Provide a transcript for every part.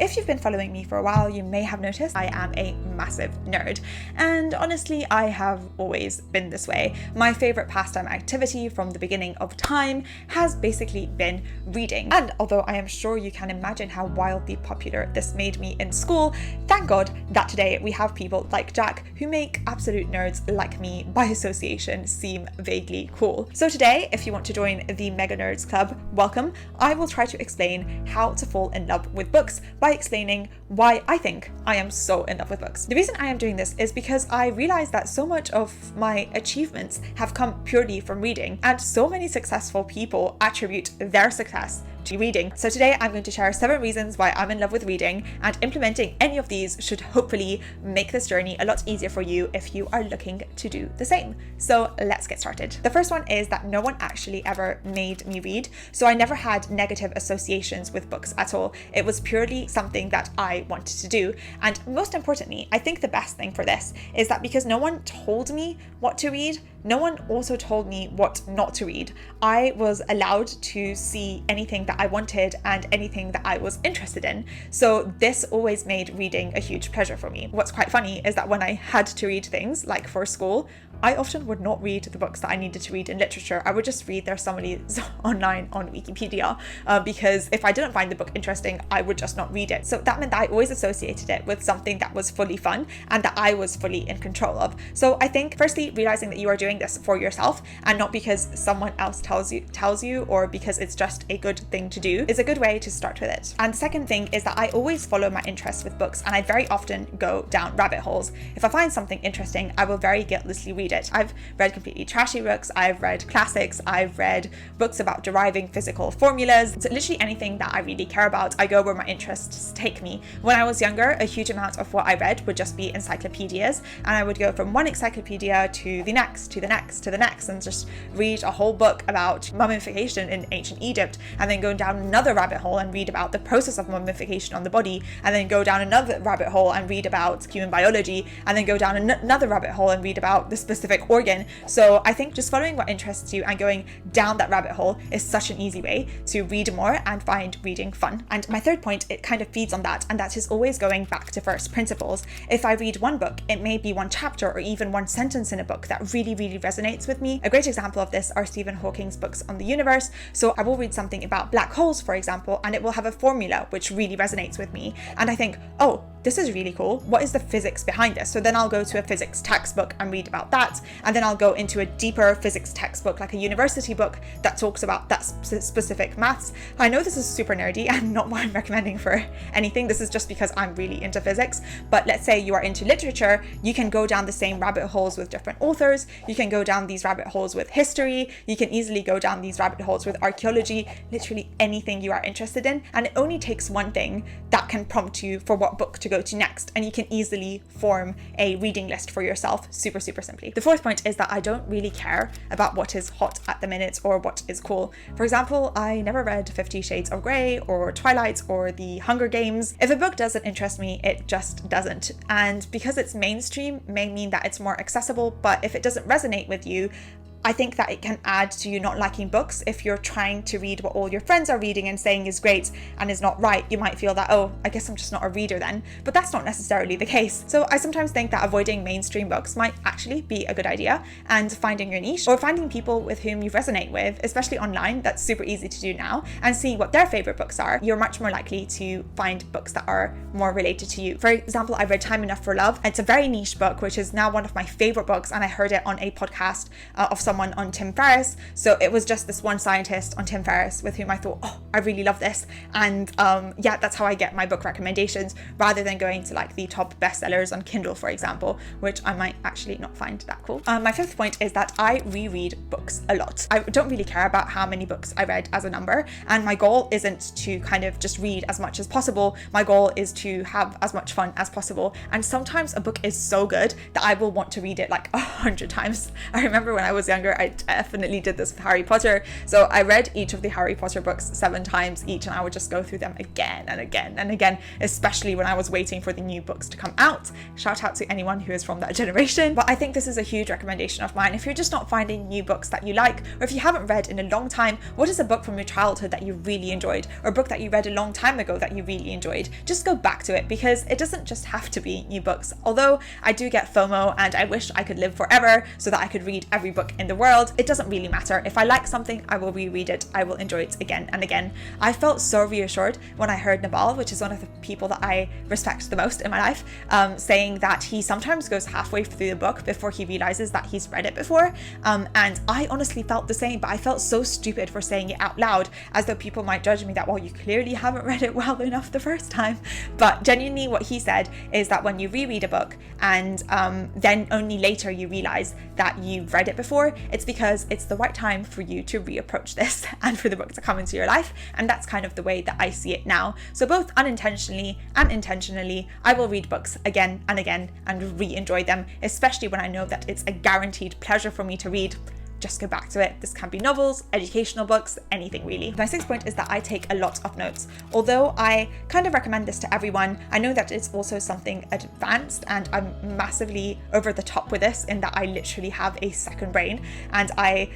If you've been following me for a while, you may have noticed I am a massive nerd. And honestly, I have always been this way. My favorite pastime activity from the beginning of time has basically been reading. And although I am sure you can imagine how wildly popular this made me in school, thank God that today we have people like Jack who make absolute nerds like me by association seem vaguely cool. So today, if you want to join the Mega Nerds Club, welcome. I will try to explain how to fall in love with books by explaining why I think I am so in love with books. The reason I am doing this is because I realized that so much of my achievements have come purely from reading, and so many successful people attribute their success to reading. So today I'm going to share 7 reasons why I'm in love with reading, and implementing any of these should hopefully make this journey a lot easier for you if you are looking to do the same. So let's get started. The first one is that no one actually ever made me read, so I never had negative associations with books at all. It was purely something that I wanted to do. And most importantly, I think the best thing for this is that because no one told me what to read, no one also told me what not to read. I was allowed to see anything that I wanted and anything that I was interested in. So this always made reading a huge pleasure for me. What's quite funny is that when I had to read things like for school, I often would not read the books that I needed to read in literature. I would just read their summaries online on Wikipedia because if I didn't find the book interesting, I would just not read it. So that meant that I always associated it with something that was fully fun and that I was fully in control of. So I think firstly, realizing that you are doing this for yourself and not because someone else tells you or because it's just a good thing to do is a good way to start with it. And the second thing is that I always follow my interests with books, and I very often go down rabbit holes. If I find something interesting, I will very guiltlessly read it. I've read completely trashy books, I've read classics, I've read books about deriving physical formulas. So literally anything that I really care about, I go where my interests take me. When I was younger, a huge amount of what I read would just be encyclopedias, and I would go from one encyclopedia to the next, to the next, to the next, and just read a whole book about mummification in ancient Egypt, and then go down another rabbit hole and read about the process of mummification on the body, and then go down another rabbit hole and read about human biology, and then go down another rabbit hole and read about the specific organ. So I think just following what interests you and going down that rabbit hole is such an easy way to read more and find reading fun. And my third point, it kind of feeds on that, and that is always going back to first principles. If I read one book, it may be one chapter or even one sentence in a book that really resonates with me. A great example of this are Stephen Hawking's books on the universe. So I will read something about black holes, for example, and it will have a formula which really resonates with me. And I think, oh, this is really cool. What is the physics behind this? So then I'll go to a physics textbook and read about that. And then I'll go into a deeper physics textbook, like a university book that talks about that specific maths. I know this is super nerdy and not what I'm recommending for anything. This is just because I'm really into physics. But let's say you are into literature, you can go down the same rabbit holes with different authors. You can go down these rabbit holes with history. You can easily go down these rabbit holes with archaeology, literally anything you are interested in. And it only takes one thing that can prompt you for what book to go to next, and you can easily form a reading list for yourself super simply. The fourth point is that I don't really care about what is hot at the minute or what is cool. For example, I never read 50 Shades of Grey or Twilight or The Hunger Games. If a book doesn't interest me, it just doesn't. And because it's mainstream may mean that it's more accessible, but if it doesn't resonate with you, I think that it can add to you not liking books. If you're trying to read what all your friends are reading and saying is great and is not right, you might feel that, oh, I guess I'm just not a reader then. But that's not necessarily the case. So I sometimes think that avoiding mainstream books might actually be a good idea, and finding your niche or finding people with whom you resonate with, especially online, that's super easy to do now, and seeing what their favorite books are, you're much more likely to find books that are more related to you. For example, I read Time Enough for Love. It's a very niche book, which is now one of my favorite books, and I heard it on a podcast of someone on Tim Ferriss. So it was just this one scientist on Tim Ferriss with whom I thought, oh, I really love this. And yeah, that's how I get my book recommendations, rather than going to like the top bestsellers on Kindle, for example, which I might actually not find that cool. My fifth point is that I reread books a lot. I don't really care about how many books I read as a number, and my goal isn't to kind of just read as much as possible. My goal is to have as much fun as possible. And sometimes a book is so good that I will want to read it like 100 times. I remember when I was younger, younger, I definitely did this with Harry Potter. So I read each of the Harry Potter books 7 times each, and I would just go through them again and again and again, especially when I was waiting for the new books to come out. Shout out to anyone who is from that generation. But I think this is a huge recommendation of mine. If you're just not finding new books that you like, or if you haven't read in a long time, what is a book from your childhood that you really enjoyed, or a book that you read a long time ago that you really enjoyed? Just go back to it, because it doesn't just have to be new books. Although I do get FOMO and I wish I could live forever so that I could read every book in the world, it doesn't really matter. If I like something, I will reread it. I will enjoy it again and again. I felt so reassured when I heard Naval, which is one of the people that I respect the most in my life, saying that he sometimes goes halfway through the book before he realizes that he's read it before. And I honestly felt the same, but I felt so stupid for saying it out loud, as though people might judge me that, well, you clearly haven't read it well enough the first time. But genuinely what he said is that when you reread a book and then only later you realize that you've read it before, it's because it's the right time for you to reapproach this and for the book to come into your life. And that's kind of the way that I see it now. So both unintentionally and intentionally, I will read books again and again and re-enjoy them, especially when I know that it's a guaranteed pleasure for me to read. Just go back to it. This can be novels, educational books, anything really. My 6th point is that I take a lot of notes. Although I kind of recommend this to everyone, I know that it's also something advanced, and I'm massively over the top with this in that I literally have a second brain, and I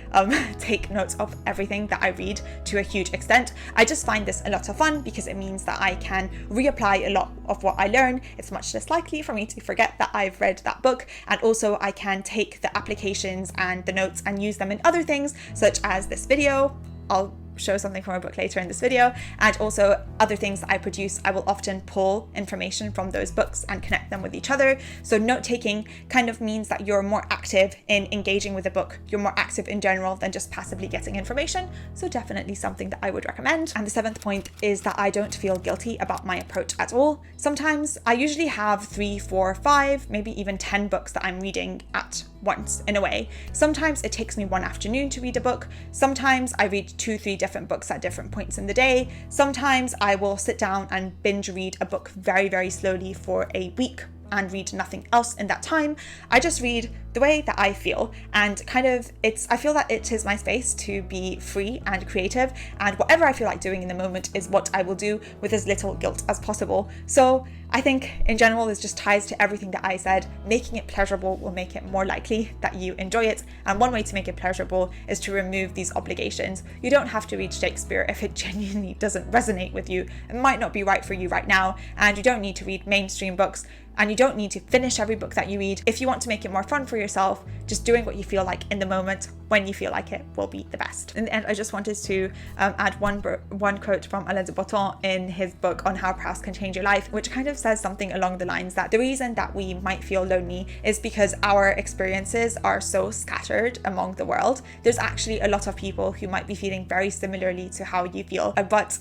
take notes of everything that I read to a huge extent. I just find this a lot of fun because it means that I can reapply a lot of what I learn. It's much less likely for me to forget that I've read that book, and also I can take the applications and the notes and use them in other things, such as this video. I'll show something from a book later in this video, and also other things that I produce. I will often pull information from those books and connect them with each other. So note taking kind of means that you're more active in engaging with a book. You're more active in general than just passively getting information. So definitely something that I would recommend. And the 7th point is that I don't feel guilty about my approach at all. Sometimes I usually have 3, 4, 5, maybe even 10 books that I'm reading at once in a way. Sometimes it takes me one afternoon to read a book. Sometimes I read 2, 3 different books at different points in the day. Sometimes I will sit down and binge read a book very, very slowly for a week and read nothing else in that time. I just read the way that I feel, and kind of I feel that it is my space to be free and creative, and whatever I feel like doing in the moment is what I will do with as little guilt as possible. So I think in general this just ties to everything that I said. Making it pleasurable will make it more likely that you enjoy it, and one way to make it pleasurable is to remove these obligations. You don't have to read Shakespeare if it genuinely doesn't resonate with you. It might not be right for you right now, and you don't need to read mainstream books, and you don't need to finish every book that you read. If you want to make it more fun for yourself, just doing what you feel like in the moment when you feel like it will be the best. In the end, I just wanted to add one quote from Alain de Botton in his book on how past can change your life, which kind of says something along the lines that the reason that we might feel lonely is because our experiences are so scattered among the world. There's actually a lot of people who might be feeling very similarly to how you feel, but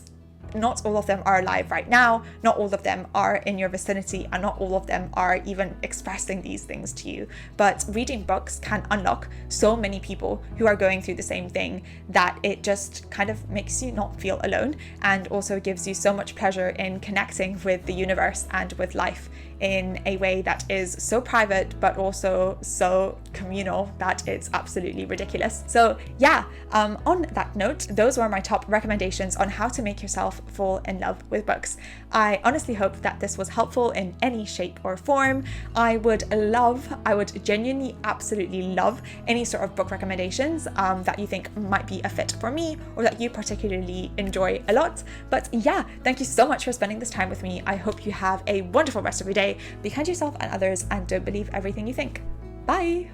not all of them are alive right now, not all of them are in your vicinity, and not all of them are even expressing these things to you. But reading books can unlock so many people who are going through the same thing that it just kind of makes you not feel alone, and also gives you so much pleasure in connecting with the universe and with life in a way that is so private but also so communal that it's absolutely ridiculous. So yeah, on that note, those were my top recommendations on how to make yourself fall in love with books. I honestly hope that this was helpful in any shape or form. I would genuinely absolutely love any sort of book recommendations that you think might be a fit for me, or that you particularly enjoy a lot. But yeah, thank you so much for spending this time with me. I hope you have a wonderful rest of your day. Be kind to yourself and others, and don't believe everything you think. Bye!